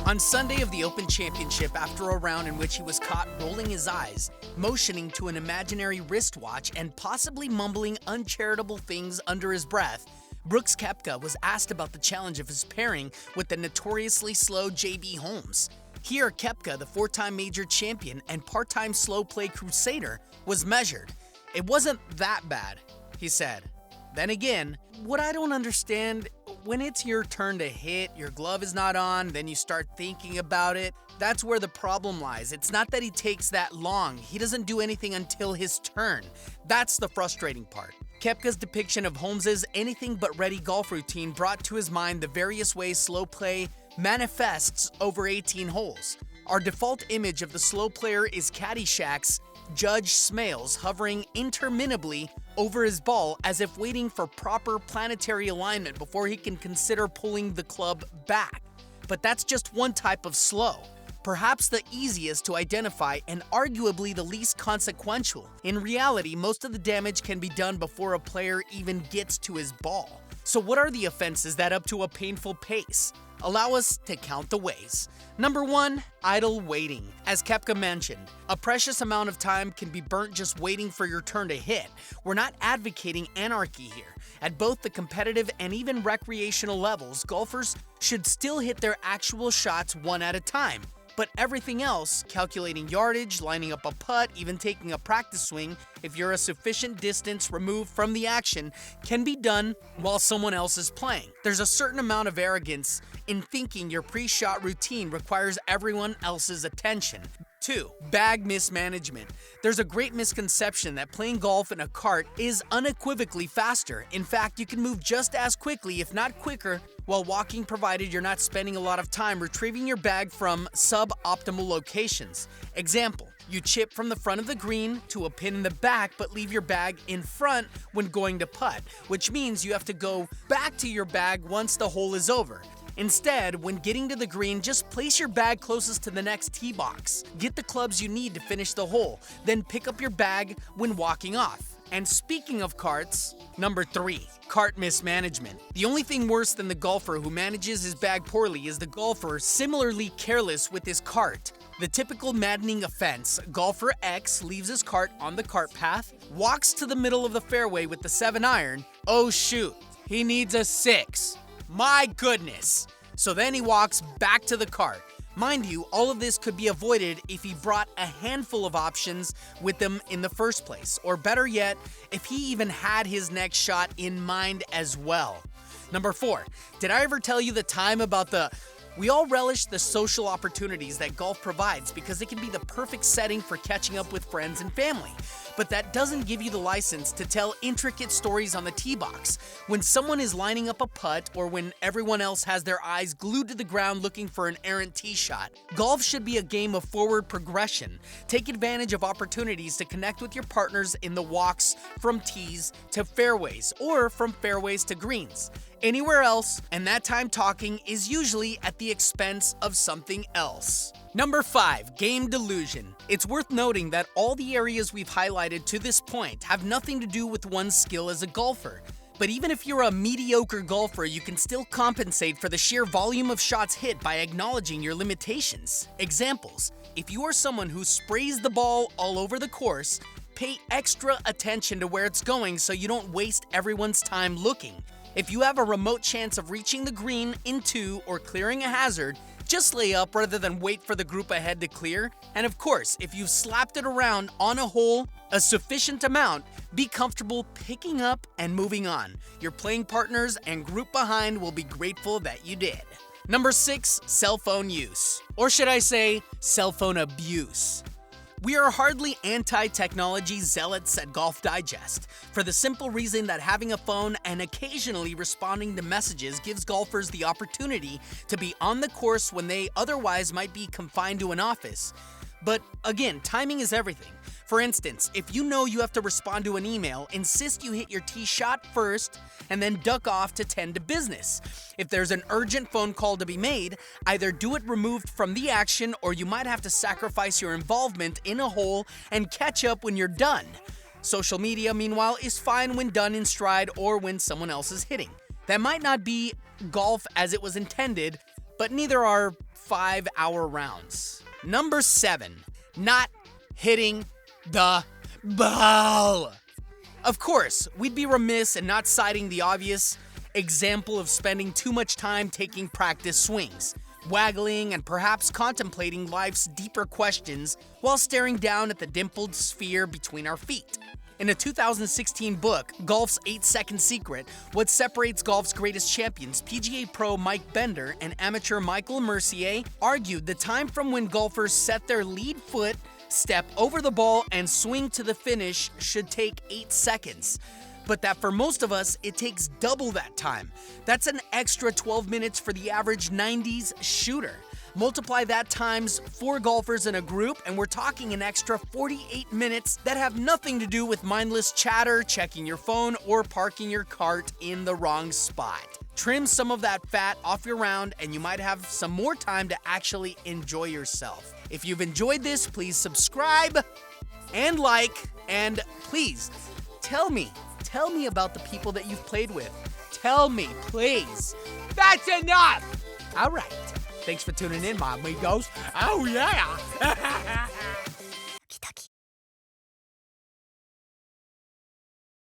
On Sunday of the Open Championship, after a round in which he was caught rolling his eyes, motioning to an imaginary wristwatch, and possibly mumbling uncharitable things under his breath, Brooks Koepka was asked about the challenge of his pairing with the notoriously slow JB Holmes. Here, Koepka, the four-time major champion and part-time slow play crusader, was measured. "It wasn't that bad," he said. Then again, what I don't understand, when it's your turn to hit, your glove is not on, then you start thinking about it, that's where the problem lies. It's not that he takes that long, he doesn't do anything until his turn. That's the frustrating part. Koepka's depiction of Holmes's anything but ready golf routine brought to his mind the various ways slow play manifests over 18 holes. Our default image of the slow player is Caddyshack's Judge Smails hovering interminably over his ball as if waiting for proper planetary alignment before he can consider pulling the club back. But that's just one type of slow. Perhaps the easiest to identify and arguably the least consequential. In reality, most of the damage can be done before a player even gets to his ball. So what are the offenses that up to a painful pace? Allow us to count the ways. Number 1, idle waiting. As Koepka mentioned, a precious amount of time can be burnt just waiting for your turn to hit. We're not advocating anarchy here. At both the competitive and even recreational levels, golfers should still hit their actual shots one at a time. But everything else, calculating yardage, lining up a putt, even taking a practice swing, if you're a sufficient distance removed from the action, can be done while someone else is playing. There's a certain amount of arrogance in thinking your pre-shot routine requires everyone else's attention. 2. Bag mismanagement. There's a great misconception that playing golf in a cart is unequivocally faster. In fact, you can move just as quickly, if not quicker, while walking, provided you're not spending a lot of time retrieving your bag from suboptimal locations. Example, you chip from the front of the green to a pin in the back but leave your bag in front when going to putt, which means you have to go back to your bag once the hole is over. Instead, when getting to the green, just place your bag closest to the next tee box. Get the clubs you need to finish the hole, then pick up your bag when walking off. And speaking of carts, number 3, cart mismanagement. The only thing worse than the golfer who manages his bag poorly is the golfer similarly careless with his cart. The typical maddening offense, golfer X leaves his cart on the cart path, walks to the middle of the fairway with the 7-iron. Oh shoot, he needs a 6. My goodness! So then he walks back to the cart. Mind you, all of this could be avoided if he brought a handful of options with him in the first place, or better yet, if he even had his next shot in mind as well. Number 4, did I ever tell you the time about we all relish the social opportunities that golf provides because it can be the perfect setting for catching up with friends and family. But that doesn't give you the license to tell intricate stories on the tee box. When someone is lining up a putt or when everyone else has their eyes glued to the ground looking for an errant tee shot, golf should be a game of forward progression. Take advantage of opportunities to connect with your partners in the walks from tees to fairways or from fairways to greens. Anywhere else, and that time talking is usually at the expense of something else. Number 5, game delusion. It's worth noting that all the areas we've highlighted to this point have nothing to do with one's skill as a golfer. But even if you're a mediocre golfer, you can still compensate for the sheer volume of shots hit by acknowledging your limitations. Examples: if you are someone who sprays the ball all over the course, pay extra attention to where it's going so you don't waste everyone's time looking. If you have a remote chance of reaching the green in 2 or clearing a hazard, just lay up rather than wait for the group ahead to clear. And of course, if you've slapped it around on a hole a sufficient amount, be comfortable picking up and moving on. Your playing partners and group behind will be grateful that you did. Number 6, cell phone use. Or should I say, cell phone abuse. We are hardly anti-technology zealots at Golf Digest, for the simple reason that having a phone and occasionally responding to messages gives golfers the opportunity to be on the course when they otherwise might be confined to an office. But again, timing is everything. For instance, if you know you have to respond to an email, insist you hit your tee shot first and then duck off to tend to business. If there's an urgent phone call to be made, either do it removed from the action or you might have to sacrifice your involvement in a hole and catch up when you're done. Social media, meanwhile, is fine when done in stride or when someone else is hitting. That might not be golf as it was intended, but neither are 5-hour rounds. Number 7, not hitting the ball. Of course, we'd be remiss in not citing the obvious example of spending too much time taking practice swings, waggling, and perhaps contemplating life's deeper questions while staring down at the dimpled sphere between our feet. In a 2016 book, Golf's 8-Second Secret, What Separates Golf's Greatest Champions, PGA pro Mike Bender and amateur Michael Mercier argued the time from when golfers set their lead foot, step over the ball, and swing to the finish should take 8 seconds. But that for most of us, it takes double that time. That's an extra 12 minutes for the average 90s shooter. Multiply that times 4 golfers in a group, and we're talking an extra 48 minutes that have nothing to do with mindless chatter, checking your phone, or parking your cart in the wrong spot. Trim some of that fat off your round, and you might have some more time to actually enjoy yourself. If you've enjoyed this, please subscribe and like, and please tell me about the people that you've played with. Tell me, please. That's enough! All right. Thanks for tuning in, my amigos. Oh, yeah.